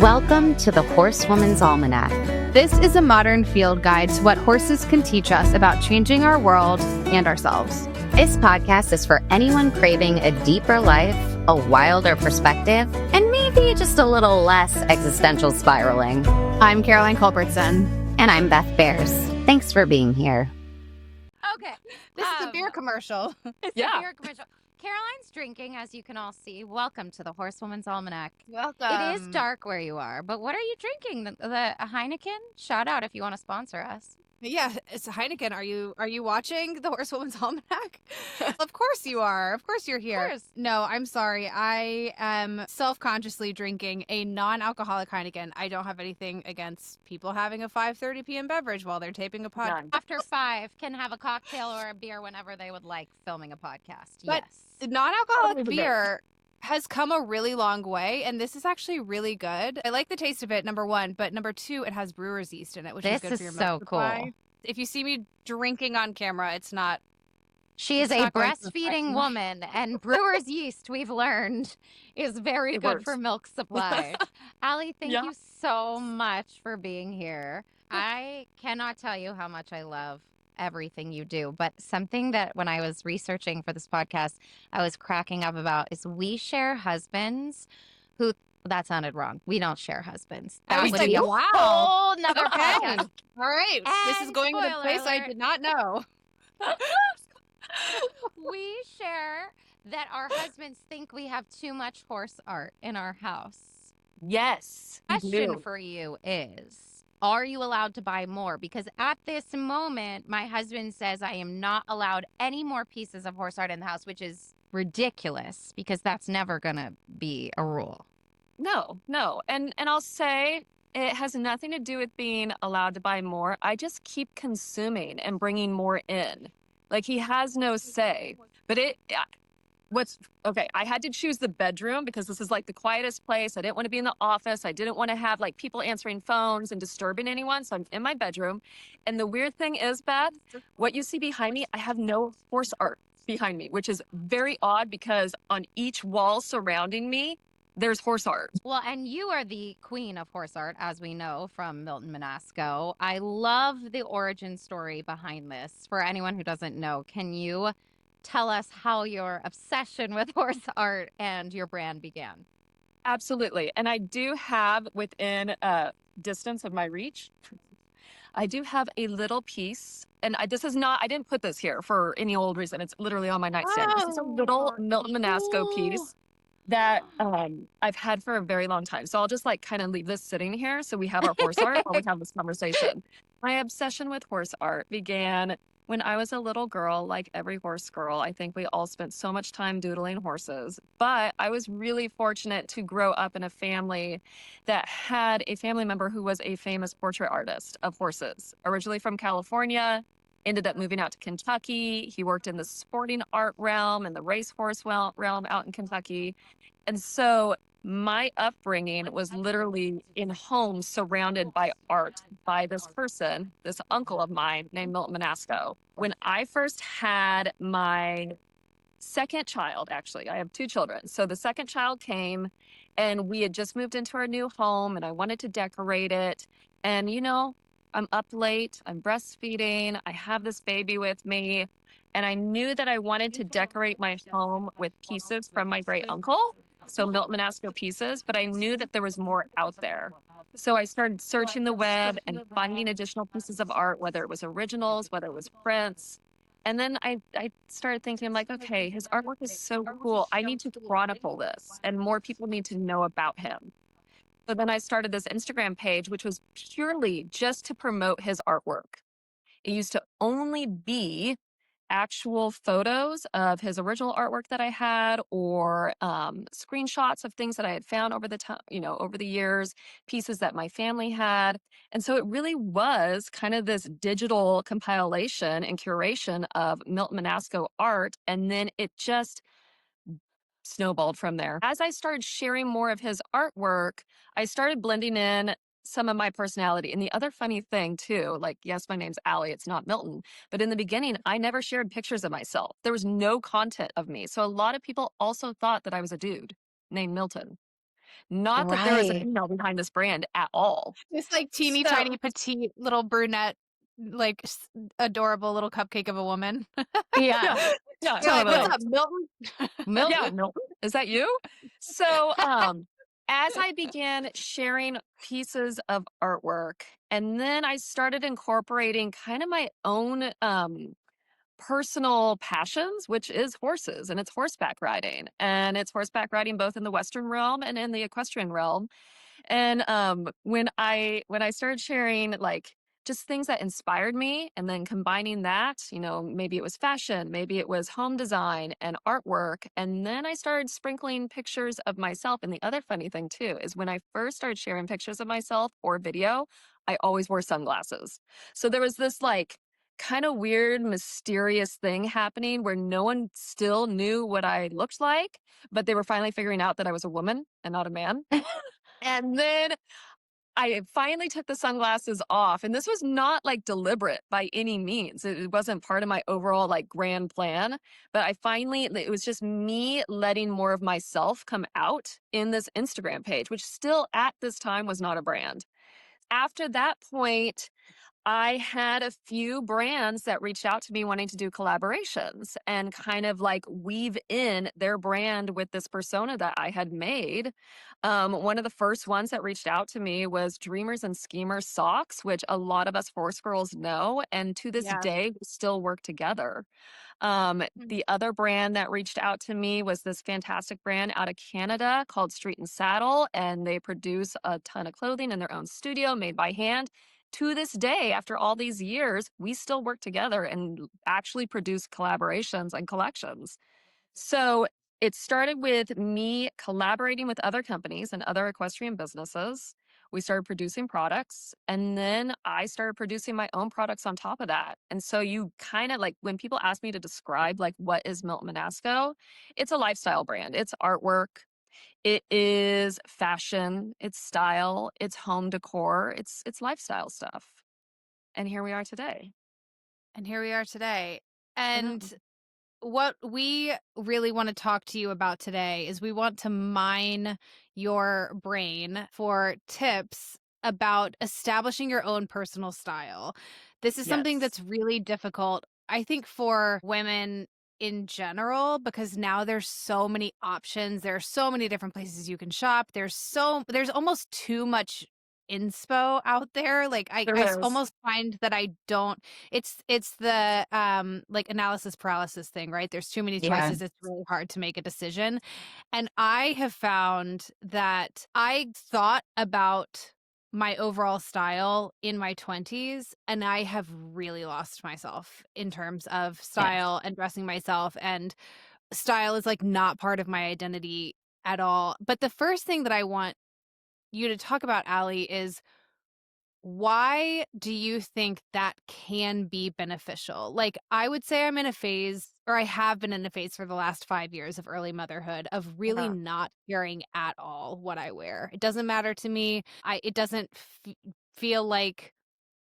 Welcome to the Horsewoman's Almanac. This is a modern field guide to what horses can teach us about changing our world and ourselves. This podcast is for anyone craving a deeper life, a wilder perspective, and maybe just a little less existential spiraling. I'm Caroline Culbertson. And I'm Beth Bears. Thanks for being here. Okay. This is a beer commercial. It's a beer commercial. Caroline's drinking, as you can all see. Welcome to the Horsewoman's Almanac. Welcome. It is dark where you are, but what are you drinking? The Heineken? Shout out if you want to sponsor us. Yeah, it's Heineken. Are you watching the Horsewoman's Almanac? Of course you are. Of course you're here. Of course. No, I'm sorry. I am self-consciously drinking a non-alcoholic Heineken. I don't have anything against people having a 5:30 p.m. beverage while they're taping a podcast. After 5, can have a cocktail or a beer whenever they would like filming a podcast. But yes. Non-alcoholic beer has come a really long way, and this is actually really good. I like the taste of it, number one, but number two, it has brewer's yeast in it, which is good for your milk supply. Cool. If you see me drinking on camera, it's not. She is a breastfeeding woman, and brewer's yeast, we've learned, is very good for milk supply. Alli, thank you so much for being here. I cannot tell you how much I love everything you do, but something that when I was researching for this podcast, I was cracking up about is we share husbands who, that sounded wrong. We don't share husbands. That would be a whole nother podcast. All right. This is going to a place I did not know. We share that our husbands think we have too much horse art in our house. Yes. Question for you is, are you allowed to buy more? Because at this moment, my husband says I am not allowed any more pieces of horse art in the house, which is ridiculous because that's never going to be a rule. No. And I'll say it has nothing to do with being allowed to buy more. I just keep consuming and bringing more in. Like, he has no say. But I had to choose the bedroom because this is like the quietest place. I didn't want to be in the office. I didn't want to have like people answering phones and disturbing anyone. So I'm in my bedroom. And the weird thing is, Beth, what you see behind me, I have no horse art behind me, which is very odd because on each wall surrounding me, there's horse art. Well, and you are the queen of horse art, as we know from Milton Menasco. I love the origin story behind this. For anyone who doesn't know, can you tell us how your obsession with horse art and your brand began? Absolutely. And I do have within a distance of my reach, I do have a little piece. And I didn't put this here for any old reason. It's literally on my nightstand. This is a little Milton Menasco piece that I've had for a very long time. So I'll just like kind of leave this sitting here so we have our horse art while we have this conversation. My obsession with horse art began when I was a little girl, like every horse girl. I think we all spent so much time doodling horses, but I was really fortunate to grow up in a family that had a family member who was a famous portrait artist of horses, originally from California, ended up moving out to Kentucky. He worked in the sporting art realm and the racehorse realm out in Kentucky. And so my upbringing was literally in homes surrounded by art by this person, this uncle of mine named Milton Menasco. When I first had my second child, actually, I have 2 children. So the second child came and we had just moved into our new home and I wanted to decorate it. And, I'm up late, I'm breastfeeding, I have this baby with me, and I knew that I wanted to decorate my home with pieces from my great uncle, so Milton Menasco pieces, but I knew that there was more out there. So I started searching the web and finding additional pieces of art, whether it was originals, whether it was prints. And then I started thinking, like, okay, his artwork is so cool. I need to chronicle this, and more people need to know about him. So then I started this Instagram page, which was purely just to promote his artwork. It used to only be actual photos of his original artwork that I had, or screenshots of things that I had found over the time, over the years, pieces that my family had. And so it really was kind of this digital compilation and curation of Milton Menasco art. And then it just snowballed from there. As I started sharing more of his artwork, I started blending in some of my personality. And the other funny thing too, like, yes, my name's Alli, it's not Milton, but in the beginning, I never shared pictures of myself. There was no content of me. So a lot of people also thought that I was a dude named Milton. Not that there is a Right. female behind this brand at all. It's like teeny So tiny petite little brunette, like adorable little cupcake of a woman. yeah, Yeah, yeah, You're like, "What's totally. up, Milton?" yeah, Milton. Milton, is that you? So, as I began sharing pieces of artwork, and then I started incorporating kind of my own personal passions, which is horses, and it's horseback riding. And it's horseback riding both in the Western realm and in the equestrian realm. And when I started sharing like just things that inspired me and then combining that, maybe it was fashion, maybe it was home design and artwork. And then I started sprinkling pictures of myself. And the other funny thing too is when I first started sharing pictures of myself or video, I always wore sunglasses. So there was this like kind of weird, mysterious thing happening where no one still knew what I looked like, but they were finally figuring out that I was a woman and not a man. And then I finally took the sunglasses off, and this was not like deliberate by any means. It wasn't part of my overall like grand plan, but it was just me letting more of myself come out in this Instagram page, which still at this time was not a brand. After that point, I had a few brands that reached out to me wanting to do collaborations and kind of like weave in their brand with this persona that I had made. One of the first ones that reached out to me was Dreamers and Schemers Socks, which a lot of us horse girls know. And to this Yeah. day, we still work together. Mm. The other brand that reached out to me was this fantastic brand out of Canada called Street and Saddle, and they produce a ton of clothing in their own studio made by hand. To this day, after all these years, we still work together and actually produce collaborations and collections. So it started with me collaborating with other companies and other equestrian businesses. We started producing products, and then I started producing my own products on top of that. And so you kind of like when people ask me to describe like what is Milton Menasco, it's a lifestyle brand. It's artwork, it is fashion, it's style, it's home decor, it's lifestyle stuff. And here we are today. And here we are today. Mhm. And what we really want to talk to you about today is we want to mine your brain for tips about establishing your own personal style. This is something Yes. that's really difficult, I think, for women in general, because now there's so many options. There are so many different places you can shop. There's almost too much inspo out there. Like There is. almost find that I don't it's the like analysis paralysis thing, right? There's too many Yeah. choices. It's really hard to make a decision. And I have found that I thought about my overall style in my 20s, and I have really lost myself in terms of Yeah. style and dressing myself, and style is like not part of my identity at all. But the first thing that I want you to talk about, Alli, is why do you think that can be beneficial? Like, I would say I'm in a phase, or I have been in a phase for the last 5 years of early motherhood of really Yeah. not caring at all what I wear. It doesn't matter to me. It doesn't feel like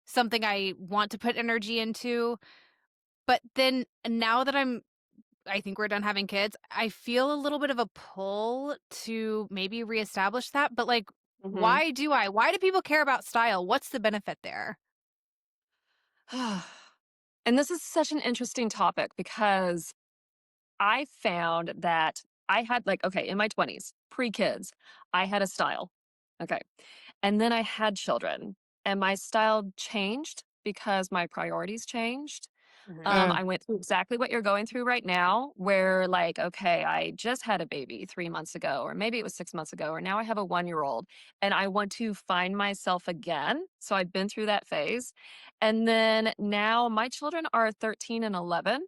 something I want to put energy into. But then now that I think we're done having kids, I feel a little bit of a pull to maybe reestablish that. But like, Mhm. why do I? Why do people care about style? What's the benefit there? And this is such an interesting topic because I found that I had like, okay, in my 20s, pre-kids, I had a style. Okay. And then I had children and my style changed because my priorities changed. Mhm. I went through exactly what you're going through right now, where like, okay, I just had a baby 3 months ago, or maybe it was 6 months ago, or now I have a 1 year old and I want to find myself again. So I've been through that phase. And then now my children are 13 and 11.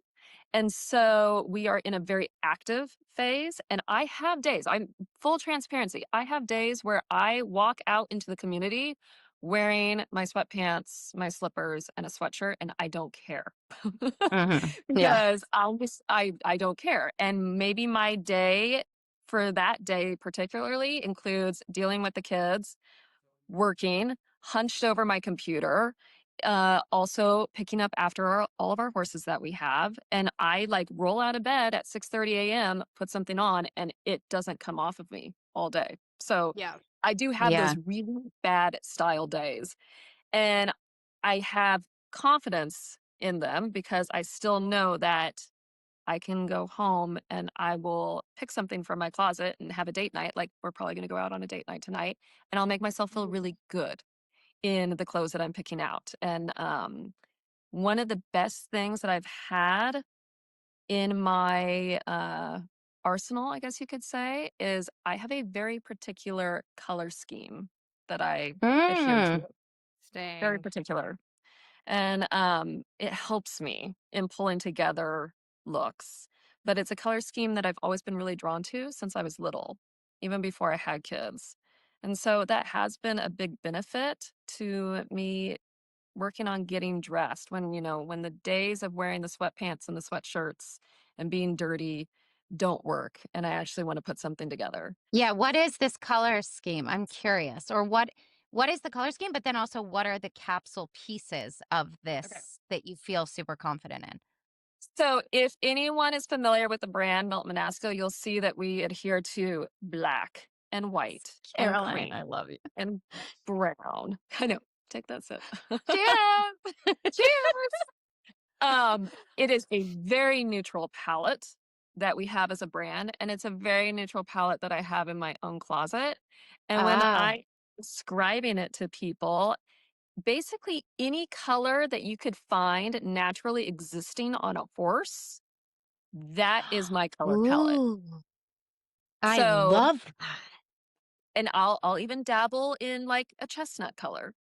And so we are in a very active phase. And I have days, I'm full transparency. I have days where I walk out into the community wearing my sweatpants, my slippers, and a sweatshirt, and I don't care. Yeah. Because I don't care. And maybe my day for that day particularly includes dealing with the kids, working, hunched over my computer, also picking up after all of our horses that we have. And I like roll out of bed at 6:30 a.m., put something on, and it doesn't come off of me all day. So Yeah. I do have Yeah. those really bad style days. And I have confidence in them because I still know that I can go home and I will pick something from my closet and have a date night. Like we're probably going to go out on a date night tonight, and I'll make myself feel really good in the clothes that I'm picking out. And one of the best things that I've had in my arsenal, I guess you could say, is I have a very particular color scheme that I adhere to. Very Staying. particular. And it helps me in pulling together looks. But it's a color scheme that I've always been really drawn to since I was little, even before I had kids. And so that has been a big benefit to me working on getting dressed when, when the days of wearing the sweatpants and the sweatshirts and being dirty don't work. And I actually want to put something together. Yeah, what is this color scheme? I'm curious. Or what is the color scheme? But then also what are the capsule pieces of Okay. this that you feel super confident in? So if anyone is familiar with the brand Milton Menasco, you'll see that we adhere to black and white and Caroline, I cream love you. and brown. I know. Take that sip. Cheers. Cheers. It is a very neutral palette that we have as a brand, and it's a very neutral palette that I have in my own closet. And when Ah. I describing it to people, basically any color that you could find naturally existing on a horse, that is my color palette. Ooh, I So, love that. and I'll even dabble in like a chestnut color.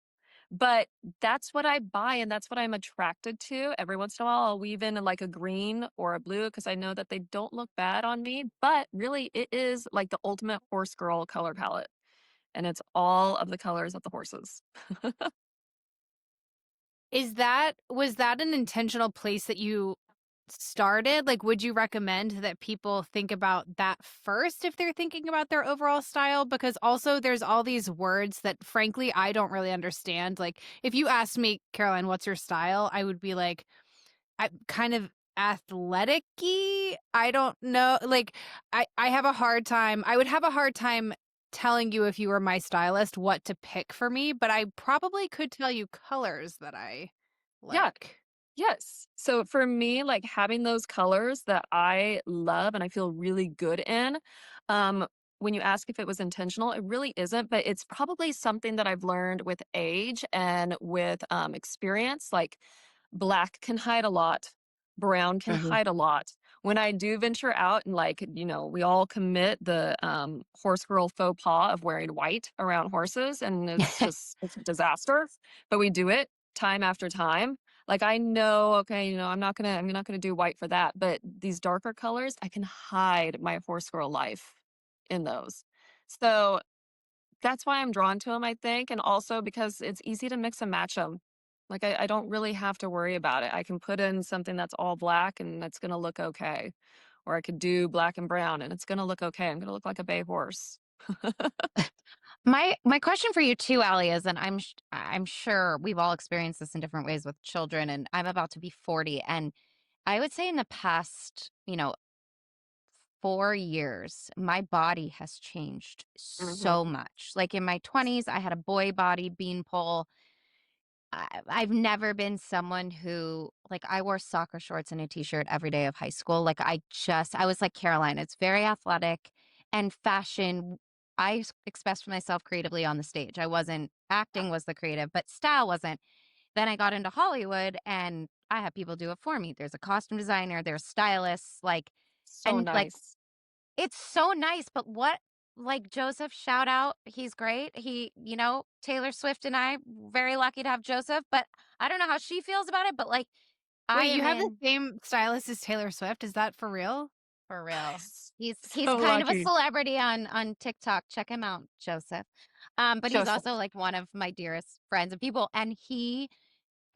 But that's what I buy and that's what I'm attracted to. Every once in a while, I'll weave in like a green or a blue because I know that they don't look bad on me. But really, it is like the ultimate horse girl color palette. And it's all of the colors of the horses. Was that an intentional place that you started? Like, would you recommend that people think about that first if they're thinking about their overall style? Because also there's all these words that frankly I don't really understand. Like, if you asked me, Caroline, what's your style? I would be like, I kind of athletic-y. I don't know. Like, I have a hard time. I would have a hard time telling you if you were my stylist what to pick for me, but I probably could tell you colors that I Yeah. like. Yes. So for me, like having those colors that I love and I feel really good in, when you ask if it was intentional, it really isn't, but it's probably something that I've learned with age and with experience. Like black can hide a lot, brown can Mhm. hide a lot. When I do venture out and like, we all commit the horse girl faux pas of wearing white around horses, and it's a disaster, but we do it time after time. Like I know, okay, I'm not gonna do white for that, but these darker colors, I can hide my horse girl life in those. So that's why I'm drawn to them, I think, and also because it's easy to mix and match them. Like I don't really have to worry about it. I can put in something that's all black and it's gonna look okay. Or I could do black and brown and it's gonna look okay. I'm gonna look like a bay horse. My question for you too, Allie, is, and I'm sure we've all experienced this in different ways with children, and I'm about to be 40, and I would say in the past, 4 years, my body has changed so Hmm. much. Like in my 20s, I had a boy body beanpole. I've never been someone who, like, I wore soccer shorts and a t-shirt every day of high school. Like, I was like Caroline, it's very athletic and fashion. Expressed myself creatively on the stage. I wasn't, acting was the creative, but style wasn't. Then I got into Hollywood and I have people do it for me. There's a costume designer, there's stylists, So and like, nice. it's so nice, but like Joseph, shout out, he's great. Taylor Swift and I, very lucky to have Joseph, but I don't know how she feels about it, but like I Wait, you am have the in same stylist as Taylor Swift? Is that for real? for real. Nice. He's So kind of a lucky. celebrity on TikTok. Check him out, Joseph. But he's Joseph. also like one of my dearest friends and people. And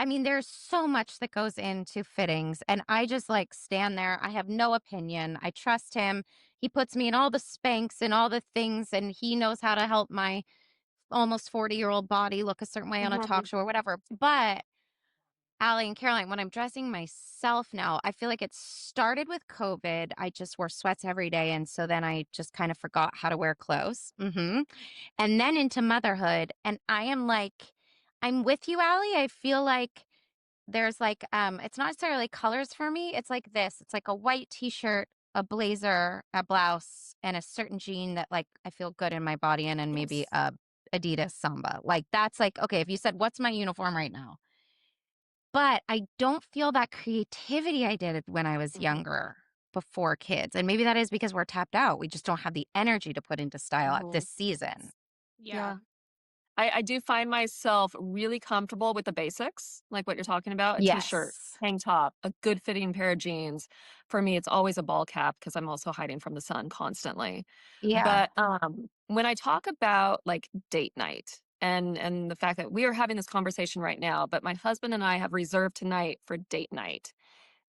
I mean, there's so much that goes into fittings, and I just like stand there. I have no opinion. I trust him. He puts me in all the Spanx and all the things, and he knows how to help my almost 40-year-old body look a certain way on a talk Mhm. show or whatever. But Alli and Caroline, when I'm dressing myself now, I feel like it started with COVID. I just wore sweats every day. And so then I just kind of forgot how to wear clothes. And then into motherhood. And I am like, I'm with you, Alli. I feel like there's like, it's not necessarily colors for me. It's like this. It's like a white t-shirt, a blazer, a blouse, and a certain jean that like I feel good in my body in, and maybe Yes. a Adidas Samba. Like that's like, okay, if you said, what's my uniform right now? But I don't feel that creativity I did when I was Mhm. younger before kids. And maybe that is because we're tapped out. We just don't have the energy to put into style at Mhm. this season. Yeah. Yeah. I do find myself really comfortable with the basics, like what you're talking about, a t-shirt, Yes. tank top, a good fitting pair of jeans. For me, it's always a ball cap because I'm also hiding from the sun constantly. Yeah. But when I talk about like date night and the fact that we are having this conversation right now, but my husband and I have reserved tonight for date night.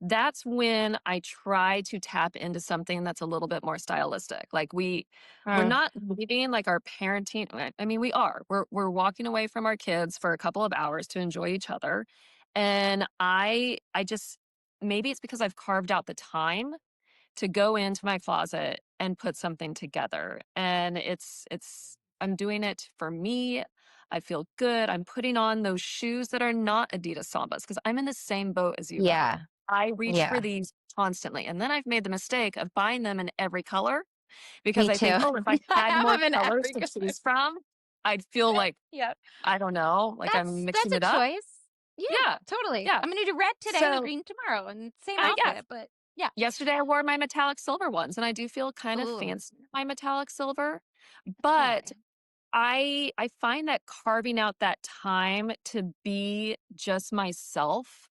That's when I try to tap into something that's a little bit more stylistic. Like we're Mm. not leaving like our parenting. I mean, we are. We're walking away from our kids for a couple of hours to enjoy each other. And I just maybe it's because I've carved out the time to go into my closet and put something together. And it's I'm doing it for me. I feel good. I'm putting on those shoes that are not Adidas Sambas because I'm in the same boat as you, Beth. Yeah. I reach for Yeah. these constantly. And then I've made the mistake of buying them in every color because Me I too. think, oh, if I I had have more them in colors every to color. choose from, I'd feel like, Yeah. I don't know, like I'm That's mixing a it up. choice. Yeah, Yeah. totally. Yeah. I'm gonna do red today and So, green tomorrow and same yeah, outfit, but yeah. yesterday I wore my metallic silver ones and I do feel kind of Ooh, fancy with my metallic silver, but totally. I find that carving out that time to be just myself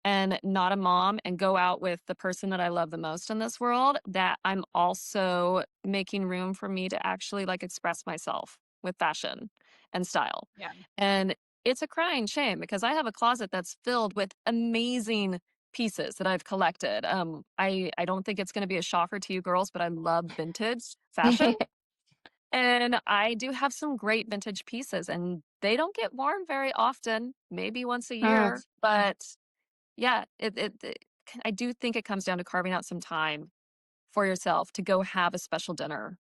and not a mom and go out with the person that I love the most in this world, that I'm also making room for me to actually like express myself with fashion and style. Yeah. And it's a crying shame because I have a closet that's filled with amazing pieces that I've collected. I don't think it's going to be a shocker to you girls, but I love vintage fashion. And I do have some great vintage pieces and they don't get worn very often, maybe once a Mm. year, but yeah, I do think it comes down to carving out some time for yourself to go have a special dinner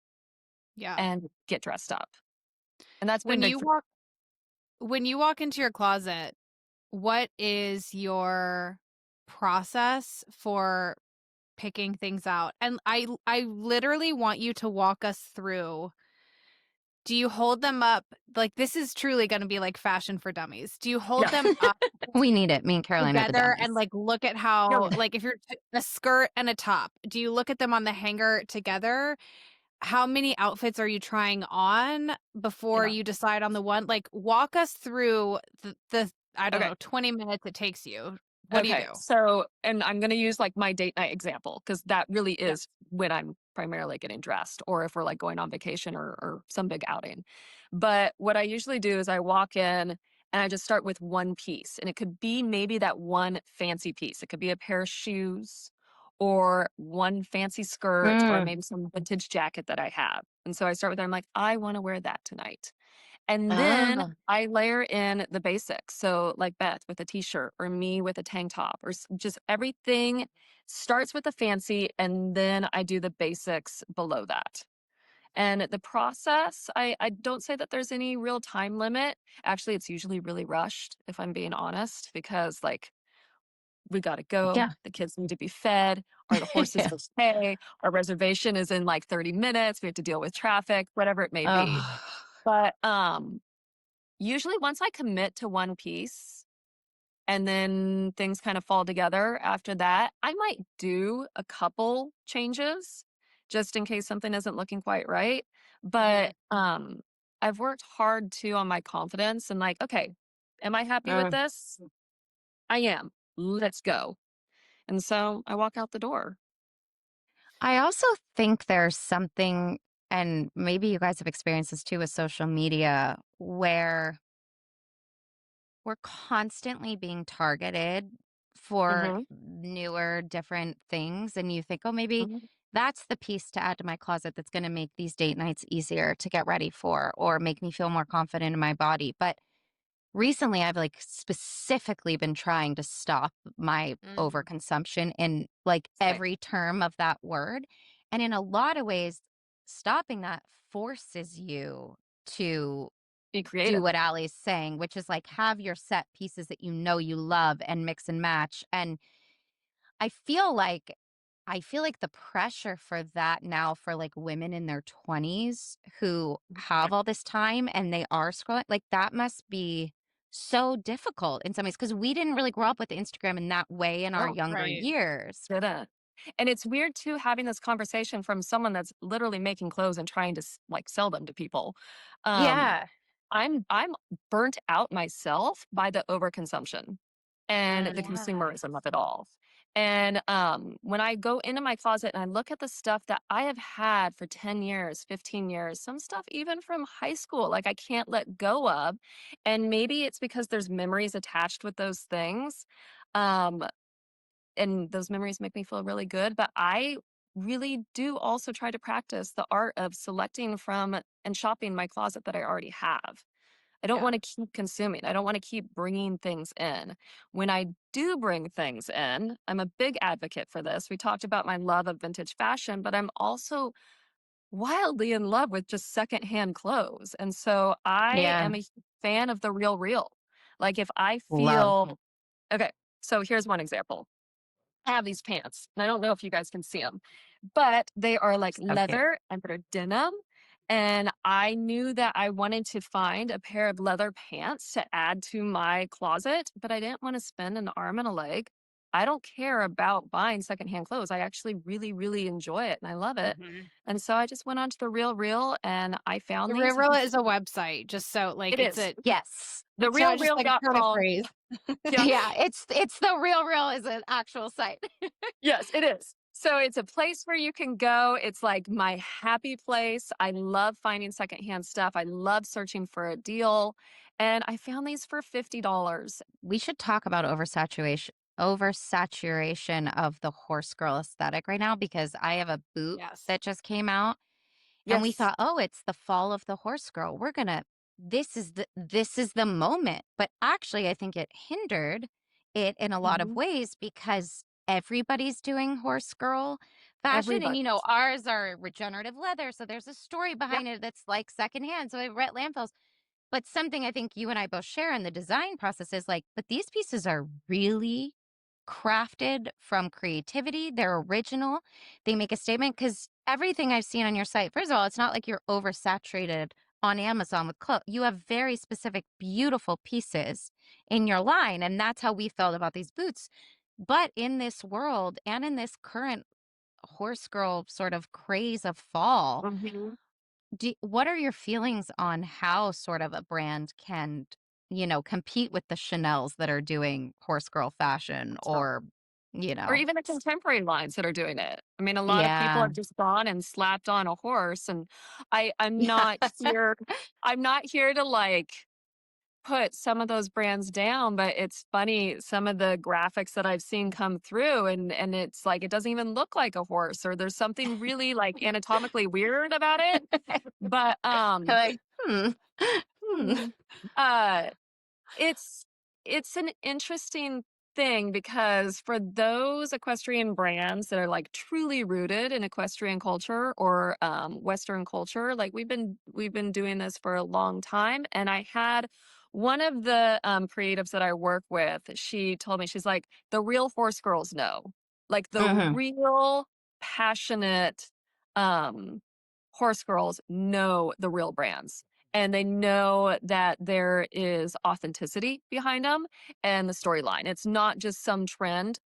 Yeah. and get dressed up. And that's been When big you for walk when you walk into your closet, what is your process for picking things out? And I literally want you to walk us through. Do you hold them up? Like this is truly going to be like fashion for dummies. Do you hold Yeah. them up We need it. Me and Caroline are the together and dummies. like look at Oh, how yeah. like if you're a skirt and a top, do you look at them on the hanger together? How many outfits are you trying on before Yeah. you decide on the one? Like walk us through the I don't Okay. know, 20 minutes it takes you. What do you Okay. do? So, and I'm going to use like my date night example because that really Yeah. is when I'm primarily getting dressed or if we're like going on vacation or some big outing. But what I usually do is I walk in and I just start with one piece. And it could be maybe that one fancy piece. It could be a pair of shoes or one fancy skirt or Mm. maybe some vintage jacket that I have. And so I start with, I'm like, I want to wear that tonight. And then Oh. I layer in the basics. So, like Beth with a t shirt, or me with a tank top, or just everything starts with the fancy, and then I do the basics below that. And the process, I don't say that there's any real time limit. Actually, it's usually really rushed, if I'm being honest, because like we got to go. Yeah. The kids need to be fed. Are the horses Yeah. okay? Our reservation is in like 30 minutes. We have to deal with traffic, whatever it may be. Oh. But usually once I commit to one piece and then things kind of fall together after that, I might do a couple changes just in case something isn't looking quite right. Yeah. But I've worked hard too on my confidence and like, okay, am I happy with Mm. this? I am. Let's go. And so I walk out the door. I also think there's something, and maybe you guys have experienced this too with social media, where we're constantly being targeted for Mm-hmm. newer, different things. And you think, oh, maybe Mm-hmm. that's the piece to add to my closet that's going to make these date nights easier to get ready for or make me feel more confident in my body. But recently I've like specifically been trying to stop my overconsumption in like Same. every term of that word. And in a lot of ways, stopping that forces you to Be do creative. what Allie's saying, which is like have your set pieces that you know you love and mix and match. And I feel like the pressure for that now for like women in their 20s who have all this time and they are scrolling, like that must be so difficult in some ways because we didn't really grow up with Instagram in that way in our Oh, younger Right. years. didn't. And it's weird too having this conversation from someone that's literally making clothes and trying to like sell them to people. Um, Yeah. I'm burnt out myself by the overconsumption and the Yeah. consumerism of it all. And when I go into my closet and I look at the stuff that I have had for 10 years, 15 years, some stuff even from high school, like I can't let go of. And maybe it's because there's memories attached with those things. Um, and those memories make me feel really good. But I really do also try to practice the art of selecting from and shopping my closet that I already have. I don't Yeah. want to keep consuming. I don't want to keep bringing things in. When I do bring things in, I'm a big advocate for this. We talked about my love of vintage fashion, but I'm also wildly in love with just secondhand clothes. And so I Yeah. am a fan of the real real. Like if I Love. feel, okay, so here's one example. I have these pants, and I don't know if you guys can see them, but they are like So cute. leather and they're denim. And I knew that I wanted to find a pair of leather pants to add to my closet, but I didn't want to spend an arm and a leg. I don't care about buying secondhand clothes. I actually really, really enjoy it and I love it. Mhm. And so I just went onto the Real Real and I The found these. Real is a website, just so like It is Yes. the it's not just like a turn of realreal.com. phrase. Yeah. Yeah. It's the real is an actual site. Yes, it is. So it's a place where you can go. It's like my happy place. I love finding secondhand stuff. I love searching for a deal. And I found these for $50. We should talk about oversaturation of the horse girl aesthetic right now because I have a boot Yes. that just came out and we Yes. thought, "Oh, it's the fall of the horse girl. We're going to this is the moment." But actually, I think it hindered it in a lot of Mhm. ways because everybody's doing horse girl fashion and Everybody. ours are regenerative leather, so there's a story Yep. behind it that's like secondhand. So I read landfills. But something I think you and I both share in the design process is like, but these pieces are really crafted from creativity. They're original. They make a statement because everything I've seen on your site, first of all, it's not like you're oversaturated on Amazon with clothes. You have very specific, beautiful pieces in your line. And that's how we felt about these boots. But in this world and in this current horse girl sort of craze of fall, Mhm. what are your feelings on how sort of a brand can, compete with the Chanels that are doing horse girl fashion So, or, or even the contemporary lines that are doing it. I mean, a lot of people yeah. have just gone and slapped on a horse. And I'm Yeah. not here. I'm not here to like put some of those brands down, but it's funny some of the graphics that I've seen come through and it's like it doesn't even look like a horse or there's something really like anatomically weird about it. But Like, hmm. mhm. uh it's it's an interesting thing because for those equestrian brands that are like truly rooted in equestrian culture or Western culture, like we've been doing this for a long time. And I had one of the creatives that I work with. She told me she's like the real horse girls know, like the Hmm. real passionate um, horse girls know the real brands and they know that there is authenticity behind them and the storyline. It's not just some trend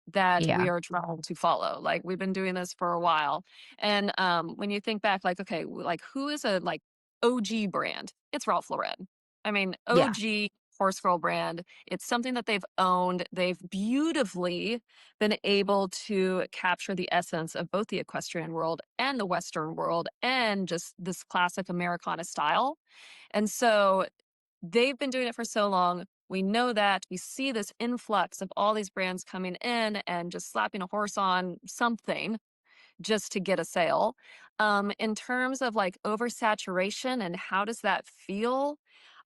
that Yeah. we are trying to follow. Like we've been doing this for a while. And when you think back, like, okay, like who is a like OG brand? It's Ralph Lauren. I mean, Yeah. OG horse girl brand. It's something that they've owned. They've beautifully been able to capture the essence of both the equestrian world and the Western world and just this classic Americana style. And so they've been doing it for so long. We know that we see this influx of all these brands coming in and just slapping a horse on something just to get a sale. In terms of like oversaturation and how does that feel?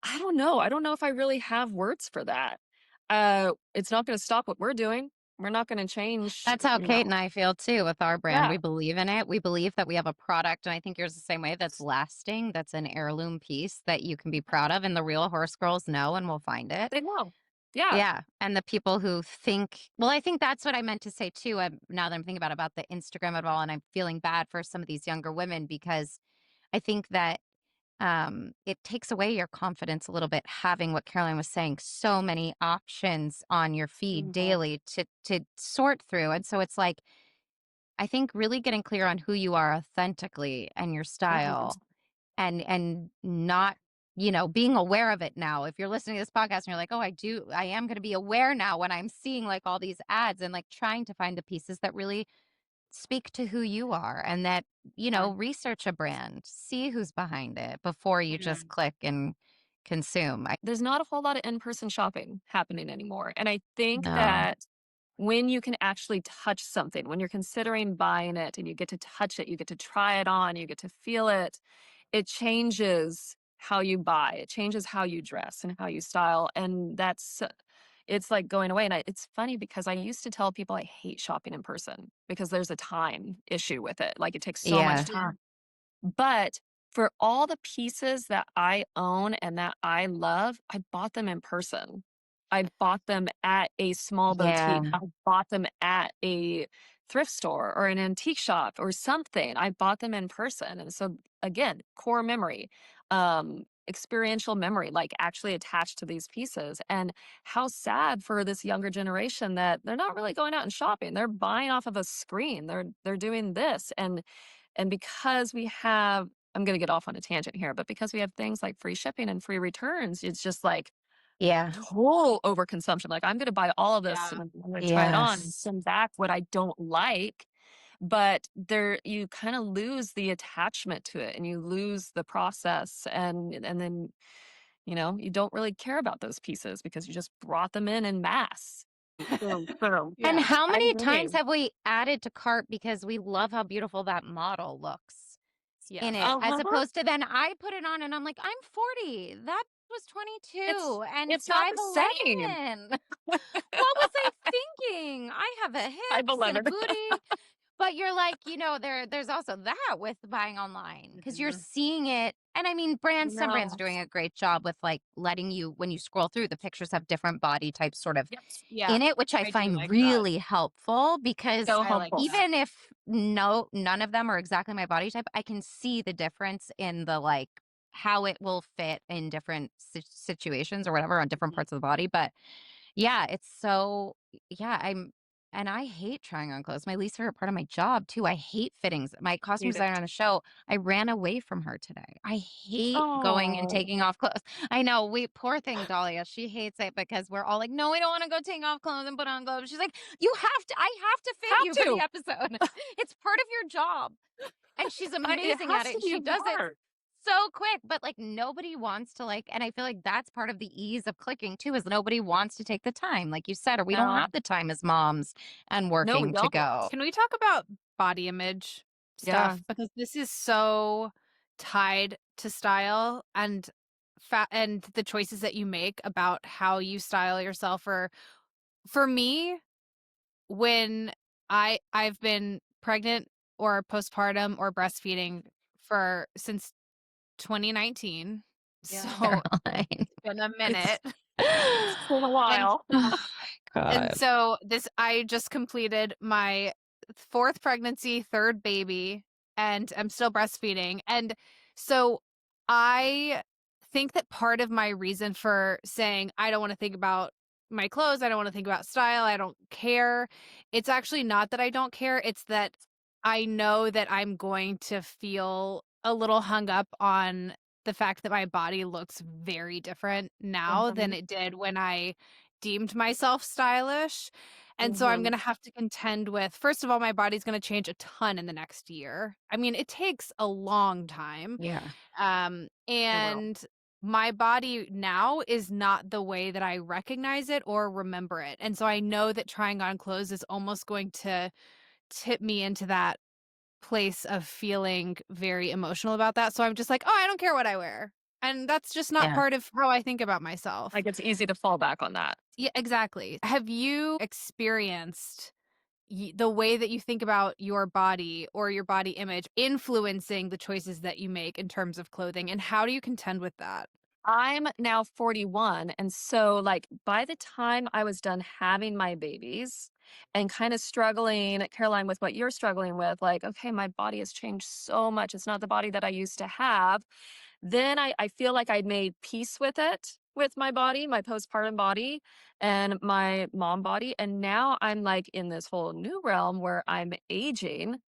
I don't know. I don't know if I really have words for that. It's not going to stop what we're doing. We're not going to change, That's how you Kate know. and I feel too with our brand. Yeah, We believe in it. We believe that we have a product, and I think yours the same way, that's lasting, that's an heirloom piece that you can be proud of, and the real horse girls know and will find it. they will. Yeah. Yeah, and the people who think, well, I think that's what I meant to say too. Now that I'm thinking about the Instagram of it all, and I'm feeling bad for some of these younger women because I think that it takes away your confidence a little bit having what Caroline was saying, so many options on your feed Mhm. daily to sort through. And so it's like, I think really getting clear on who you are authentically and your Mhm. style and not, being aware of it now. If you're listening to this podcast and you're like, oh, I am going to be aware now when I'm seeing like all these ads, and like trying to find the pieces that really speak to who you are, and that, Yeah. research a brand, see who's behind it before you just Mm. click and consume. There's not a whole lot of in-person shopping happening anymore. And I think No. that when you can actually touch something, when you're considering buying it and you get to touch it, you get to try it on, you get to feel it, it changes how you buy. It changes how you dress and how you style. And it's like going away. And it's funny because I used to tell people I hate shopping in person because there's a time issue with it. Like it takes so much Yeah. time. But for all the pieces that I own and that I love, I bought them in person. I bought them at a small Yeah. boutique. I bought them at a thrift store or an antique shop or something. I bought them in person. And so again, core memory, experiential memory, like actually attached to these pieces. And how sad for this younger generation that they're not really going out and shopping. They're buying off of a screen. They're doing this. And because we have, I'm going to get off on a tangent here, but because we have things like free shipping and free returns, it's just like Yeah. total overconsumption. Like I'm going to buy all of this Yeah. and I'm going to try it on and Yes. send back what I don't like. But there, you kind of lose the attachment to it and you lose the process. And then, you don't really care about those pieces because you just brought them in mass. So And Yeah. how I many agree. times have we added to cart because we love how beautiful that model looks in Yes. it, as Uh-huh. opposed to then I put it on and I'm like, I'm 40. That was 22 and It's not the same. 5'11". What was I thinking? I have a I hips and a beloved. booty. But you're like, there's also that with buying online because you're Mhm. seeing it. And I mean, some brands are No. doing a great job with like letting you, when you scroll through, the pictures have different body types sort of Yep. Yeah. in it, which I I do find like that. really helpful because So I like helpful. that. even if none of them are exactly my body type, I can see the difference in the like how it will fit in different situations or whatever on different Mhm. parts of the body. But yeah, it's so, yeah, and I hate trying on clothes. My least favorite part of my job too. I hate fittings. My costume Need it. designer on the show, I ran away from her today. I hate going and Oh, taking off clothes. I know, poor thing Dahlia. She hates it because we're all like, no, we don't want to go take off clothes and put on clothes. She's like, I have to fit have you for the to. episode. It's part of your job. And she's It amazing at has it. to And be she a does it part. so quick, but like nobody wants to like, and I feel like that's part of the ease of clicking too, is nobody wants to take the time, like you said, or we don't No, have the time as moms and no, we working to don't. go. Can we talk about body image Yeah, stuff? Because this is so tied to style and and the choices that you make about how you style yourself. Or for me, when I've been pregnant or postpartum or breastfeeding for since 2019. yeah. So Caroline. it's been a It's minute. been a And while. Oh my and God. so I just completed my fourth pregnancy, third baby, and I'm still breastfeeding. And so I think that part of my reason for saying I don't want to think about my clothes, I don't want to think about style, I don't care. It's actually not that I don't care, it's that I know that I'm going to feel a little hung up on the fact that my body looks very different now than Mhm, it did when I deemed myself stylish. And so I'm mhm. going to have to contend with, first of all, my body's going to change a ton in the next year. I mean, it takes a long time. Yeah. It will. And my body now is not the way that I recognize it or remember it. And so I know that trying on clothes is almost going to tip me into that place of feeling very emotional about that. So I'm just like, oh, I don't care what I wear. And that's just not Yeah. part of how I think about myself. Like, it's easy to fall back on that. Yeah, exactly. Have you experienced the way that you think about your body or your body image influencing the choices that you make in terms of clothing? And how do you contend with that? I'm now 41, and so, like, by the time I was done having my babies and kinda struggling, Caroline, with what you're struggling with, like, "Okay, my body has changed so much, it's not the body that I used to have." Then I feel like I made peace with it, with my body, my postpartum body, and my mom body, and now I'm, like, in this whole new realm where I'm aging,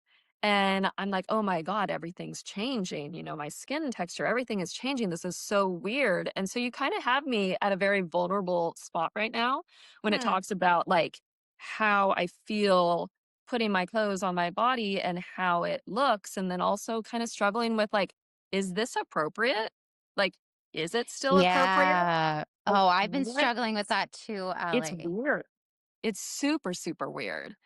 and I'm like, "Oh my god, everything's changing, you know, my skin texture, everything is changing, this is so weird." And so you kinda have me at a very vulnerable spot right now when it Hmm. talks about, like, how I feel putting my clothes on my body and how it looks, and then also kinda struggling with, like, is this appropriate? Like, is it still appropriate? Yeah. Like, Oh, I've been what? struggling with that too, It's Allie. weird. It's super, super weird.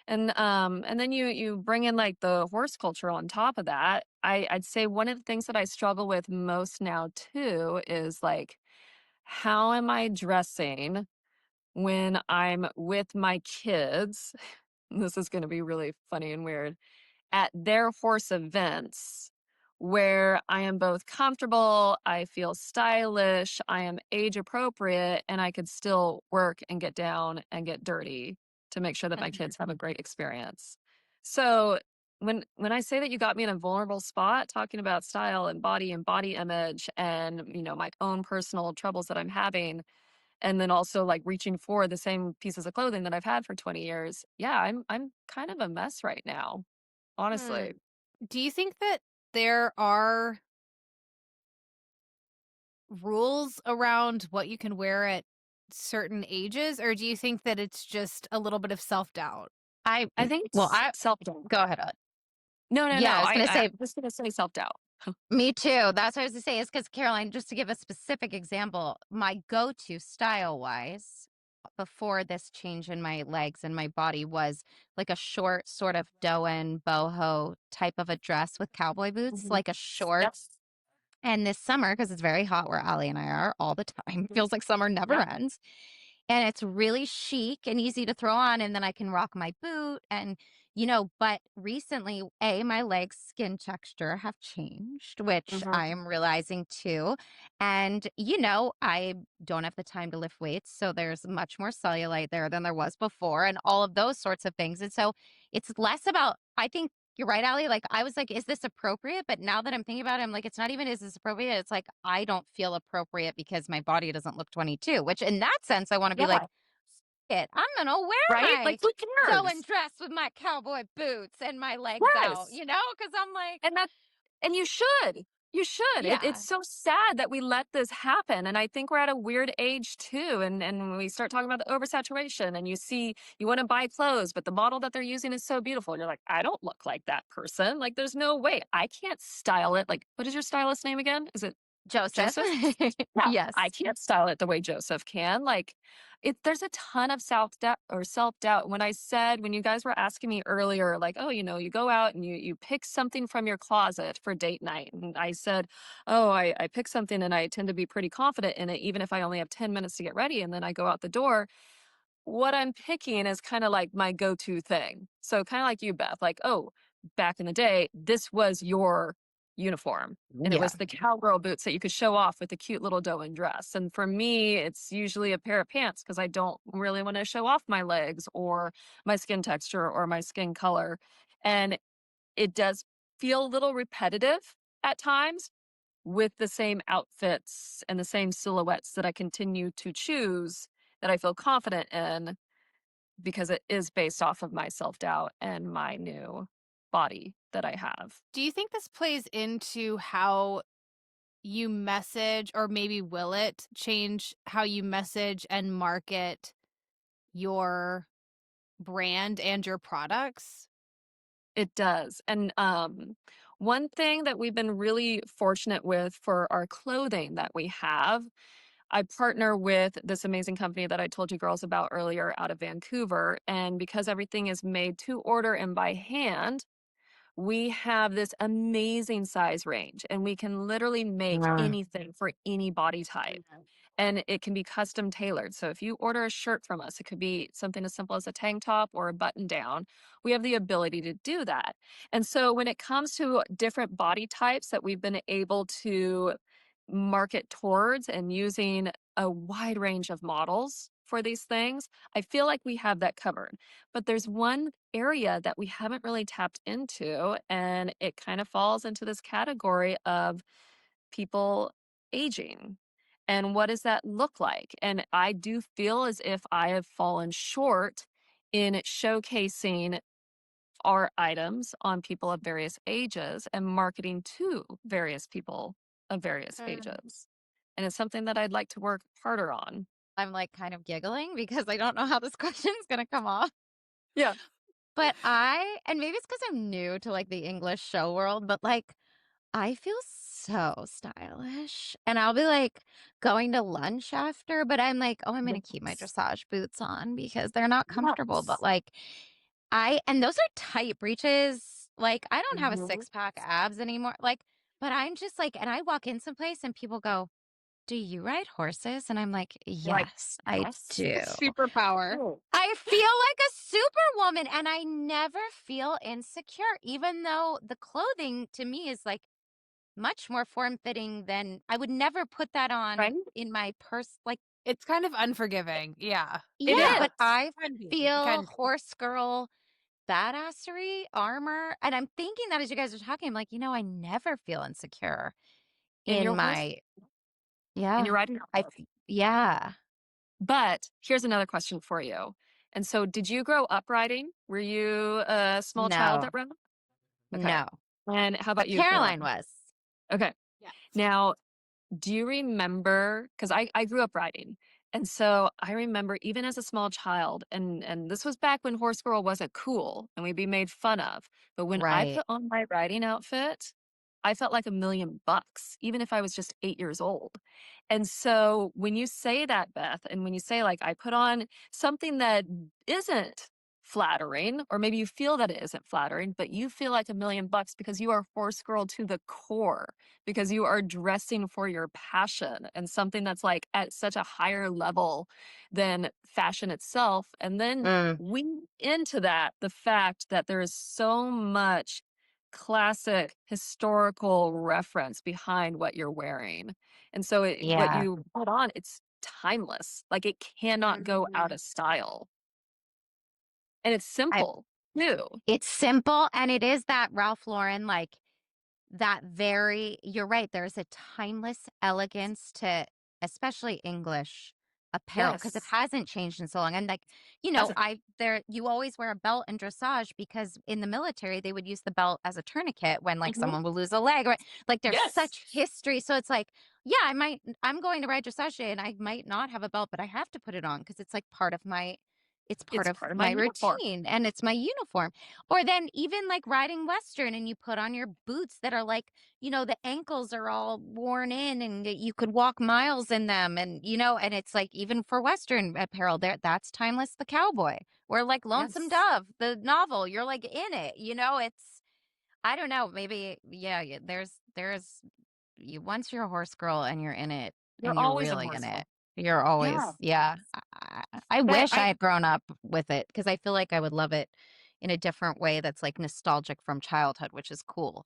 And then you bring in, like, the horse culture on top of that. I'd say one of the things that I struggle with most now too is, like, how am I dressing when I'm with my kids? This is gonna be really funny and weird. At their horse events where I am both comfortable, I feel stylish, I am age appropriate, and I could still work and get down and get dirty to make sure that my kids have a great experience. So when I say that you got me in a vulnerable spot talking about style and body image and, you know, my own personal troubles that I'm having, and then also like reaching for the same pieces of clothing that I've had for 20 years. Yeah, I'm kind of a mess right now. Hmm. Honestly. Do you think that there are rules around what you can wear at certain ages, or do you think that it's just a little bit of self-doubt? I think Well, it's self-doubt. go ahead. No, no, Yeah, no, I was gonna I'm say, just gonna say self-doubt. me too. That's what I was gonna say is because Caroline, just to give a specific example, my go-to style-wise before this change in my legs and my body was like a short, sort of Doan boho type of a dress with cowboy boots, Mhm. like a short. Yep. And this summer, because it's very hot where Allie and I are all the time, Mhm. feels like summer never Yep. ends. And it's really chic and easy to throw on, and then I can rock my boot and, but recently, my legs skin texture have changed, which Mhm. I am realizing too. And, I don't have the time to lift weights, so there's much more cellulite there than there was before and all of those sorts of things. And so it's less about, I think you're right, Allie. Like, I was like, is this appropriate? But now that I'm thinking about it, I'm like, it's not even, is this appropriate? It's like, I don't feel appropriate because my body doesn't look 22, which in that sense, I want to be like, Yeah, it, I'm going to wear right? my Like, who Doan cares? dress with my cowboy boots and my legs out, Yes. because I'm like, And that and you should. You should. It's yeah, so sad that we let this happen, and I think we're at a weird age too, and when we start talking about the oversaturation and you see you wanna buy clothes, but the model that they're using is so beautiful, and you're like, "I don't look like that person, like, there's no way. I can't style it." Like, what is your stylist name again? Is it Joseph. Joseph? Yeah, I Yes. can't style it the way Joseph can. Like, there's a ton of self-doubt. When you guys were asking me earlier, like, oh, you know, you go out and you pick something from your closet for date night. And I said, oh, I pick something and I tend to be pretty confident in it, even if I only have 10 minutes to get ready. And then I go out the door. What I'm picking is kind of like my go-to thing. So kind of like you, Beth, like, oh, back in the day, this was your uniform. And it Yeah. was the cowgirl boots that you could show off with a cute little Doan dress. And for me, it's usually a pair of pants because I don't really want to show off my legs or my skin texture or my skin color. And it does feel a little repetitive at times with the same outfits and the same silhouettes that I continue to choose that I feel confident in because it is based off of my self-doubt and my new body that I have. Do you think this plays into how you message, or maybe will it change how you message and market your brand and your products? It does. And one thing that we've been really fortunate with for our clothing that we have, I partner with this amazing company that I told you girls about earlier out of Vancouver. And because everything is made to order and by hand, we have this amazing size range, and we can literally make anything for any body type. And it can be custom tailored. So if you order a shirt from us, it could be something as simple as a tank top or a button down. We have the ability to do that. And so when it comes to different body types that we've been able to market towards and using a wide range of models for these things, I feel like we have that covered. But there's one area that we haven't really tapped into, and it kind of falls into this category of people aging. And what does that look like? And I do feel as if I have fallen short in showcasing our items on people of various ages and marketing to various people of various ages. And it's something that I'd like to work harder on. I'm like kind of giggling because I don't know how this question is going to come off. Yeah. But and maybe it's because I'm new to like the English show world, but like I feel so stylish. And I'll be like going to lunch after, but I'm like, oh, I'm going to keep my Yes. dressage boots on because they're not comfortable. But Yes. like, and those are tight breeches. Like, I don't have a Mhm. 6-pack abs anymore. Like, but I'm just like, and I walk in someplace and people go, do you ride horses? And I'm like, Like, yes, I yes. do. Superpower. Oh, I feel like a superwoman and I never feel insecure, even though the clothing to me is like much more form-fitting than I would never put that on right? in my purse. Like, It's kind of unforgiving. Yeah. It yeah, but is. I Can be. It feel can be. horse girl badassery armor. And I'm thinking that as you guys are talking, I'm like, I never feel insecure In in your horse, my, in yeah, your riding outfit. yeah, But here's another question for you. And so, did you grow up riding? Were you a small child no, that rode? Okay. no. And how But about you, Caroline Caroline? was. Okay. Yeah. Now, do you remember, because I grew up riding, and so I remember even as a small child, and this was back when horse girl wasn't cool and we'd be made fun of. But when I Right. put on my riding outfit, I felt like $1,000,000, even if I was just 8 years old. And so when you say that, Beth, and when you say like I put on something that isn't flattering, or maybe you feel that it isn't flattering, but you feel like $1,000,000 because you are horse girl to the core, because you are dressing for your passion and something that's like at such a higher level than fashion itself. And then Mm, we into that the fact that there is so much classic historical reference behind what you're wearing. And so what yeah. you put on, it's timeless. Like it cannot go out of style. And it's I simple too. It's simple and it is that Ralph Lauren, like that you're right. There's a timeless elegance to especially English apparel because it Yes. hasn't changed in so long. And like, Hasn't. you always wear a belt in dressage because in the military they would use the belt as a tourniquet when like Mhm. someone would lose a leg, right? Like there's Yes. such history. So it's like, yeah, I'm going to ride dressage today and I might not have a belt, but I have to put it on because it's like it's part It's of part of my my uniform. routine and it's my uniform. Or then even like riding Western and you put on your boots that are like, the ankles are all worn in and you could walk miles in them. And, and it's like, even for Western apparel that's timeless, the cowboy or like Lonesome Yes. Dove, the novel, you're like in it, I don't know, maybe, yeah, once you're a horse girl and you're in it You're and you're always a really in horse it, girl. you're Yeah. always, yeah. I But wish I had grown up with it because I feel like I would love it in a different way that's like nostalgic from childhood, which is cool,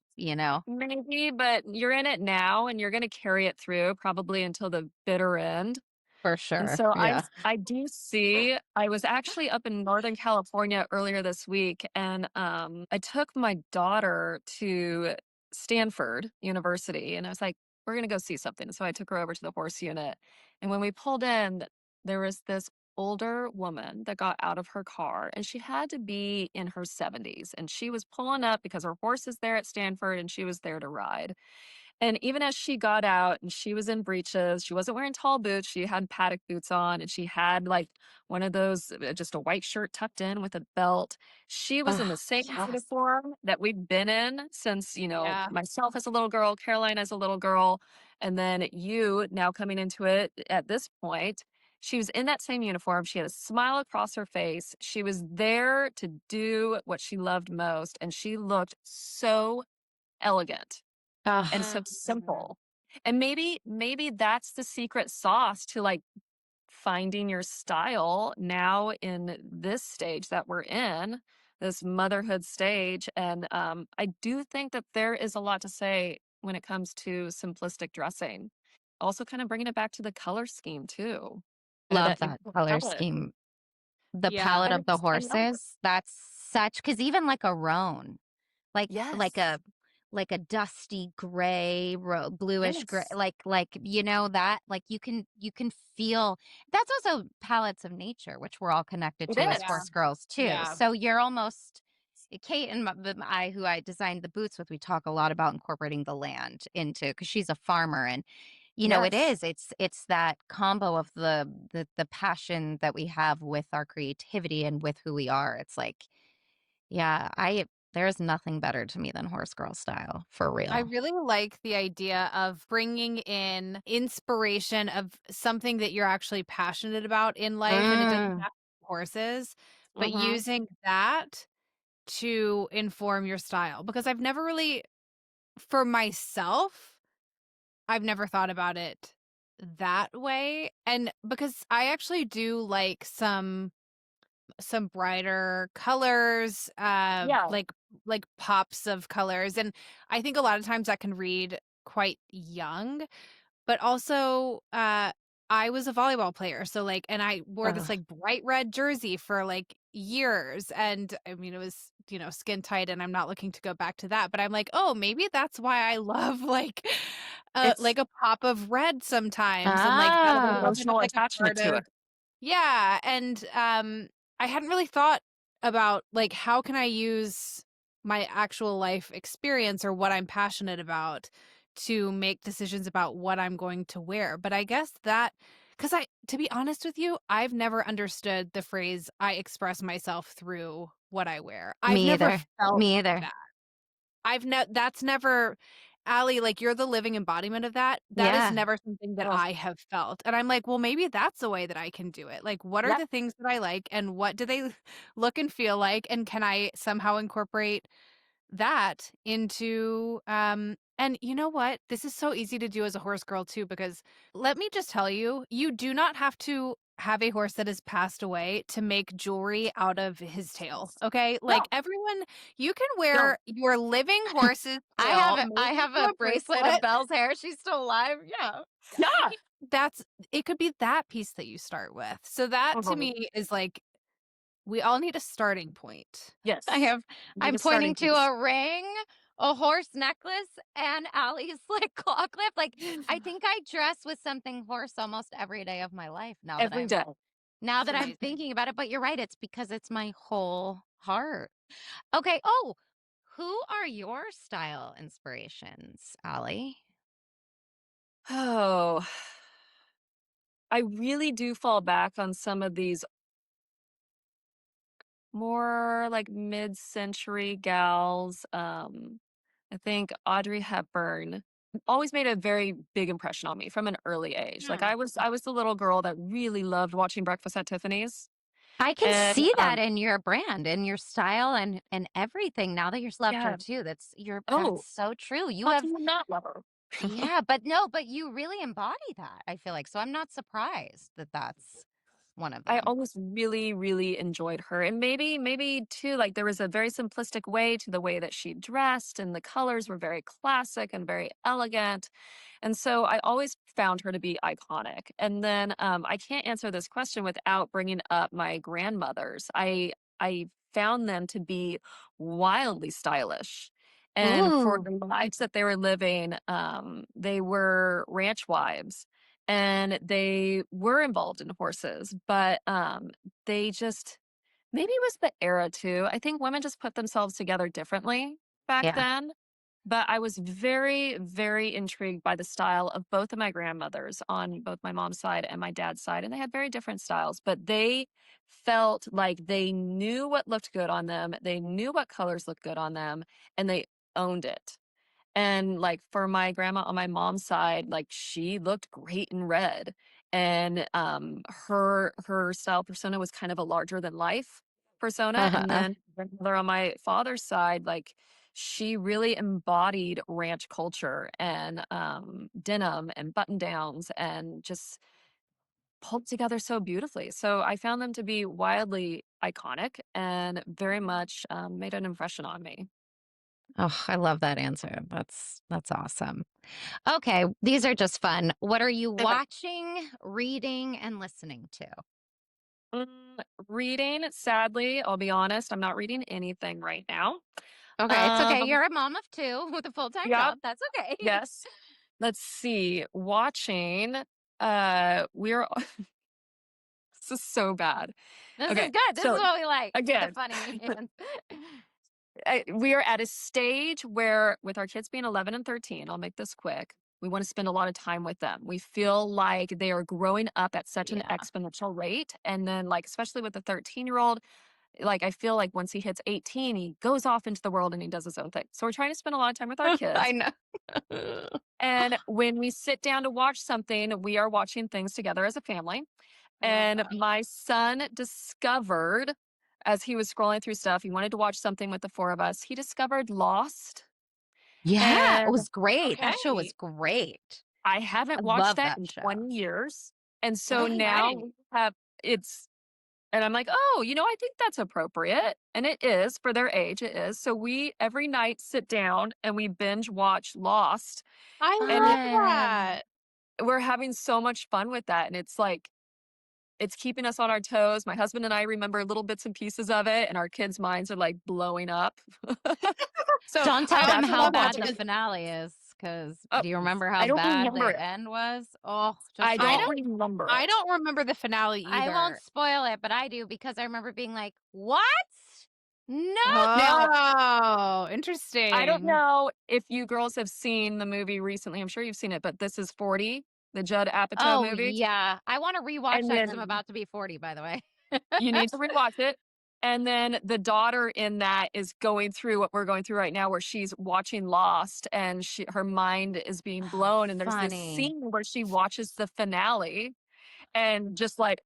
maybe, but you're in it now and you're going to carry it through probably until the bitter end. For And sure. so Yeah. I do see, I was actually up in Northern California earlier this week, and I took my daughter to Stanford University, and I was like, we're going to go see something. So I took her over to the horse unit. And when we pulled in, there was this older woman that got out of her car, and she had to be in her 70s. And she was pulling up because her horse is there at Stanford and she was there to ride. And even as she got out and she was in breeches, she wasn't wearing tall boots. She had paddock boots on and she had like one of those, just a white shirt tucked in with a belt. She was in Oh, the same yes. uniform that we've been in since, Yeah. myself as a little girl, Caroline as a little girl, and then you now coming into it at this point. She was in that same uniform. She had a smile across her face. She was there to do what she loved most. And she looked so elegant and so simple. And maybe that's the secret sauce to like finding your style now in this stage that we're in, this motherhood stage. And I do think that there is a lot to say when it comes to simplistic dressing. Also, kind of bringing it back to the color scheme too. I know Love that that you color palette. scheme. The Yeah. palette of the I love it. horses, that's such, because even like a roan, like like Yes. a like a dusty gray, bluish gray, Yes. like that, like you can feel that's also palettes of nature, which we're all connected It to as Yeah. horse girls too. Yeah. So you're almost Kate and I, who I designed the boots with, we talk a lot about incorporating the land into, because she's a farmer, and it Yes. is. It's that combo of the passion that we have with our creativity and with who we are. It's like, yeah, there's nothing better to me than horse girl style, for I real. really like the idea of bringing in inspiration of something that you're actually passionate about in life, and it doesn't Mm, have to be horses, but Mm-hmm. using that to inform your style. Because I've never really, for myself, I've never thought about it that way. And because I actually do like some brighter colors, Yeah, like pops of colors, and I think a lot of times that can read quite young. But also, I was a volleyball player, so, like, and I wore this, ugh. like, bright red jersey for, like, years, and, I mean, it was, skin tight, and I'm not looking to go back to that, but I'm like, "Oh, maybe that's why I love, it's like, a pop of red sometimes," and, like, that'll an become Ah, kind of emotional like a attachment part to of. it. Yeah, and, I hadn't really thought about, like, how can I use my actual life experience or what I'm passionate about to make decisions about what I'm going to wear. But I guess that, because to be honest with you, I've never understood the phrase, I express myself through what I wear. I've me never either. felt Me either. that. That's never, Allie, like, you're the living embodiment of that. That is Yeah. never something that Oh, I have felt. And I'm like, well, maybe that's a way that I can do it. Like, what are yeah. the things that I like and what do they look and feel like? And can I somehow incorporate that into and you know what? This is so easy to do as a horse girl too, because let me just tell you, you do not have to have a horse that has passed away to make jewelry out of his tail. Okay? Like No, everyone, you can no. wear your living horse's I tail, have make I it have into a a bracelet of bracelet. Belle's hair. She's still alive. Yeah. Yeah. That's it could be that piece that you start with. So that to Mhm. me is like we all need a starting point. Yes. You need I'm a starting pointing to piece. a ring, a horse necklace, and Allie's like claw clip. Like, I think I dress with something horse almost every day of my life now that Every I'm day. now It's that I'm amazing. thinking about it. But you're right, it's because it's my whole heart. Okay. Oh, who are your style inspirations, Allie? Oh, I really do fall back on some of these more like mid-century gals. I think Audrey Hepburn always made a very big impression on me from an early age. Like Hmm. I was the little girl that really loved watching Breakfast at Tiffany's. I can And see that in your brand and your style and everything. Now that you're loved her yeah. too, that's Oh, so true. You how have can you not love her? Yeah, but no, but you really embody that, I feel like. So I'm not surprised that that's one of I them. always really, really enjoyed her. And maybe too, like there was a very simplistic way to the way that she dressed, and the colors were very classic and very elegant. And so I always found her to be iconic. And then I can't answer this question without bringing up my grandmothers. I found them to be wildly stylish. And for Ooh. the lives that they were living, they were ranch wives and they were involved in horses, but they just maybe it was the era too. I think women just put themselves together differently back Yeah. then. But I was very, very intrigued by the style of both of my grandmothers on both my mom's side and my dad's side. And they had very different styles, but they felt like they knew what looked good on them. They knew what colors looked good on them, and they owned it. And like for my grandma on my mom's side, like she looked great in red. And her style persona was kind of a larger than life persona. And Uh-huh. then grandmother on my father's side, like she really embodied ranch culture and denim and button downs and just pulled together so beautifully. So I found them to be wildly iconic and very much made an impression on me. Oh, I love that answer. That's awesome. Okay, these are just fun. What are you Okay. watching, reading, and listening to? Reading, sadly, I'll be honest, I'm not reading anything right now. Okay, it's okay. Um, You're a mom of two with a full-time yep, job. That's okay. yes. Let's see. Watching, we're this is so bad. This is Okay, good. This is so what we like. The again, funny. we are at a stage where, with our kids being 11 and 13, I'll make this quick. We want to spend a lot of time with them. We feel like they are growing up at such an Yeah. exponential rate. And then, like, especially with the 13-year-old, like, I feel like once he hits 18, he goes off into the world and he does his own thing. So we're trying to spend a lot of time with our I kids. know. And when we sit down to watch something, we are watching things together as a family. I love And that. my son discovered, as he was scrolling through stuff, he wanted to watch something with the four of us. He discovered Lost. Yeah, it And was great. That show was Okay. great. I I haven't watched love that that in show. 20 years. And so now Okay. we have it's and I'm like, "Oh, I think that's appropriate." And it is for their age, it is. So we every night sit down and we binge watch Lost, I and love Fun. that. we're having so much fun with that. And it's like it's keeping us on our toes. My husband and I remember little bits and pieces of it, and our kids' minds are like blowing up. So Don't tell I them that's also what how we're love that bad the because watching. finale is, because Uh, do you remember how I don't bad remember the it. end was? Oh, I just I wait. don't don't remember I it. don't remember the finale I won't either. spoil it, but I do because I remember being like, "What? No!" Now, Oh, I don't interesting. know if you girls have seen the movie recently. I'm sure you've seen it, but This Is 40, the Judd Apatow Oh, movie. yeah. I wanna rewatch And that because 'cause I'm then about to be 40, by the way. you need to rewatch it. And then the daughter in that is going through what we're going through right now, where she's watching Lost and her mind is being Oh, blown. And there's this funny. scene where she watches the finale and just like,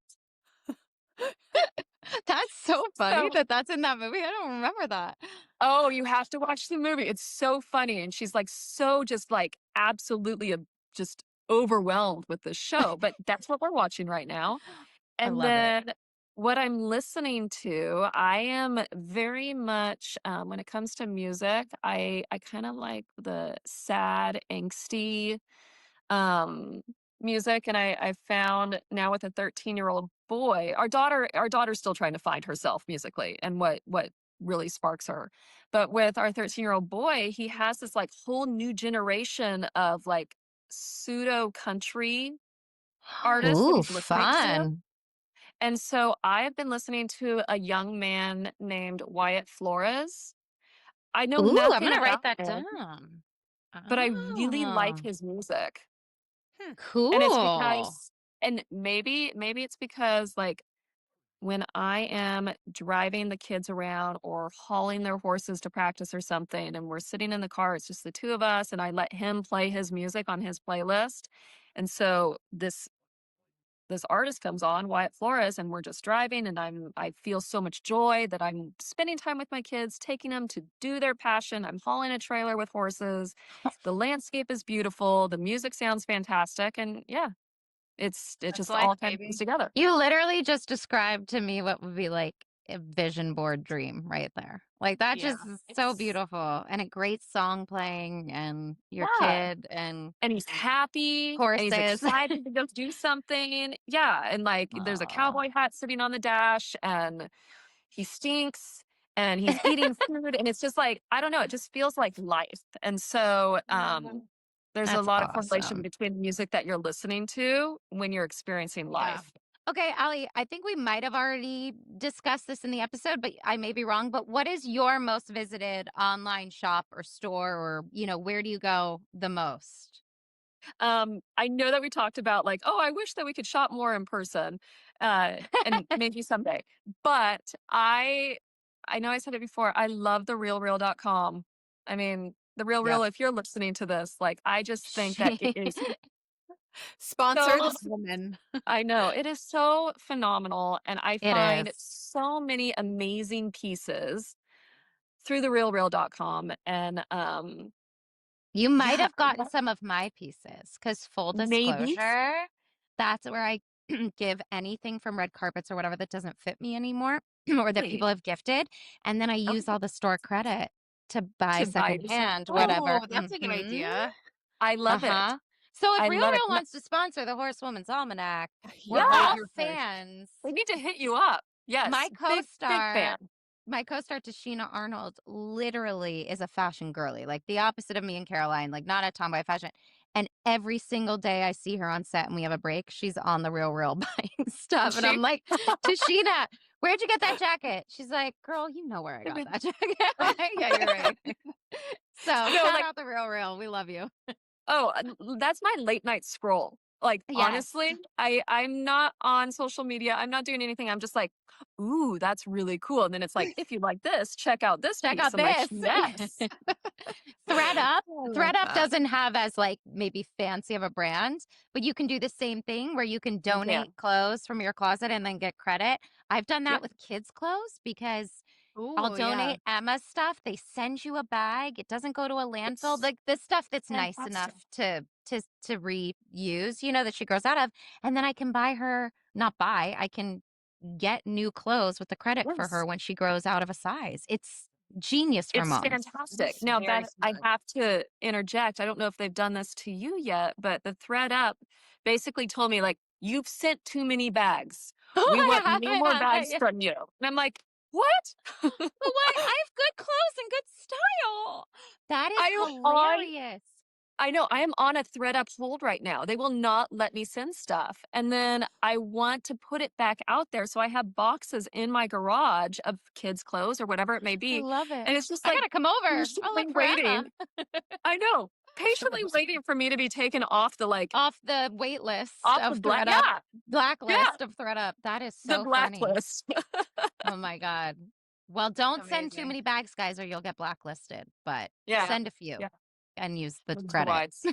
That's so funny so, that that's in that movie. I don't remember that. oh, you have to watch the movie. It's so funny. And she's like, so just like absolutely just overwhelmed with the show. But that's what we're watching right now. I And love it. then what I'm listening to, I am very much when it comes to music, I kind of like the sad, angsty um music. And I found now with a 13-year-old boy, our daughter's still trying to find herself musically and what really sparks her. But with our 13-year-old boy, he has this like whole new generation of like pseudo country artists that Ooh, he's listening to. fun. And so I've been listening to a young man named Wyatt Flores. I know Ooh, I'm nothing gonna write about that him, down. but I really like Oh, his music. Hmm. And it's cool. because and maybe it's because like when I am driving the kids around or hauling their horses to practice or something and we're sitting in the car, it's just the two of us and I let him play his music on his playlist. And so this artist comes on, Wyatt Flores, and we're just driving and I feel so much joy that I'm spending time with my kids, taking them to do their passion. I'm hauling a trailer with horses. The landscape is beautiful, the music sounds fantastic, and yeah, it That's just life, all kind of comes baby. together. You literally just described to me what would be like a vision board dream right there. Like that Yeah. just is so It's beautiful and a great song playing and your yeah. kid and And he's happy and he's horses. excited to go do something. Yeah. And like there's a Oh. cowboy hat sitting on the dash and he stinks and he's eating food. And it's just like, I don't know, it just feels like life. And so there's a That's lot of correlation awesome. between the music that you're listening to when you're experiencing Yeah. life. Okay, Allie, I think we might have already discussed this in the episode, but I may be wrong. But what is your most visited online shop or store or, where do you go the most? I know that we talked about like, oh, I wish that we could shop more in person, and maybe someday. But I know I said it before. I love the realreal.com. I mean, The Real Yep. Real, if you're listening to this, like, I just think that it is Sponsor so this woman. I know. It is so phenomenal, and I It find is. so many amazing pieces through therealreal.com, and, You might yeah, have gotten some of my pieces because full maybe. disclosure, that's where I give anything from red carpets or whatever that doesn't fit me anymore or that people Really? have gifted. And then I use all Okay. the store credit to buy To buy yourself secondhand, whatever. Oh, that's a good Mhm. idea. I love it. Uh-huh. So if I Real love it. Real wants to sponsor the Horsewoman's Almanac, we're You heard it all Yeah, here first. fans. they need to hit you up. My Yes, big co-star, fan. my co-star Tashina Arnold literally is a fashion girly, like the opposite of me and Caroline, like not a tomboy fashion. And every single day I see her on set and we have a break, she's on the Real Real buying stuff. And She I'm like, Tashina, where'd you get that jacket? She's like, girl, you know where I got that jacket. I'm like, yeah, you're right. So No, shout like, out the Real Real. We love you. oh, that's my late night scroll. Like, Yes. honestly, I'm not on social media. I'm not doing anything. I'm just like, ooh, that's really cool. And then it's like, if you like this, check out this Check piece. out I'm like, this. yes. ThredUp. I love ThredUp that. doesn't have as like maybe fancy of a brand, but you can do the same thing where you can donate clothes from your closet and then get credit. I've done that Yep. with kids' clothes because I'll Ooh, yeah. donate Emma's stuff. They send you a bag. It doesn't go to a landfill. It's Like the stuff that's nice fantastic. enough to reuse, that she grows out of. And then I can buy her, not buy, I can get new clothes with the credit for her Yes. when she grows out of a size. It's genius for It's moms. fantastic. It's Now, very Beth, I smart. have to interject. I don't know if they've done this to you yet, but the thread up basically told me, like, you've sent too many bags. We I want have, no I more have, bags yeah. from you. And I'm like, what? But why? I have good clothes and good style. That is I am on hilarious. I know, I am on a ThredUp hold right now. They will not let me send stuff. And then I want to put it back out there. So I have boxes in my garage of kids' clothes or whatever it may I be. love it. And it's just I like gotta come over. I'll patiently look for Emma. waiting. I know. Patiently waiting for me to be taken off the Off the wait list off the of ThredUp, yeah. blacklist of ThredUp. That is The so funny. blacklist. Oh my God. Well, don't send too Amazing. many bags, guys, or you'll get blacklisted, but Yeah. send a few Yeah. and use the Those are the credit. wides.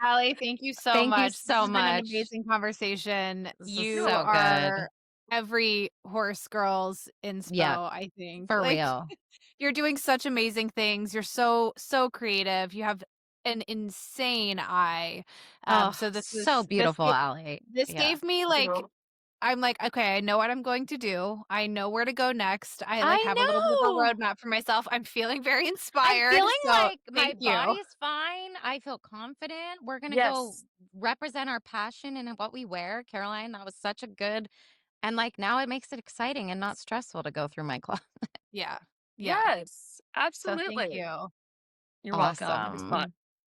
Alli, thank you so Thank you much. This so has been an much. amazing conversation. This is You so good. are every horse girl's inspo, Yeah, I think. for Like, real. you're doing such amazing things. You're so creative. You have an insane eye. Oh, So this so beautiful, Alli. this Yeah. gave me like, I'm like, okay, I know what I'm going to do. I know where to go next. I like I have a little bit of a know. roadmap for myself. I'm feeling very I'm inspired. feeling So like my thank you. body's fine. I feel confident. We're gonna go Yes. represent our passion and what we wear. Caroline, that was such a good, and like now it makes it exciting and not stressful to go through my closet. Yeah. Yes. So thank Absolutely. you. You're welcome. It was fun. Awesome.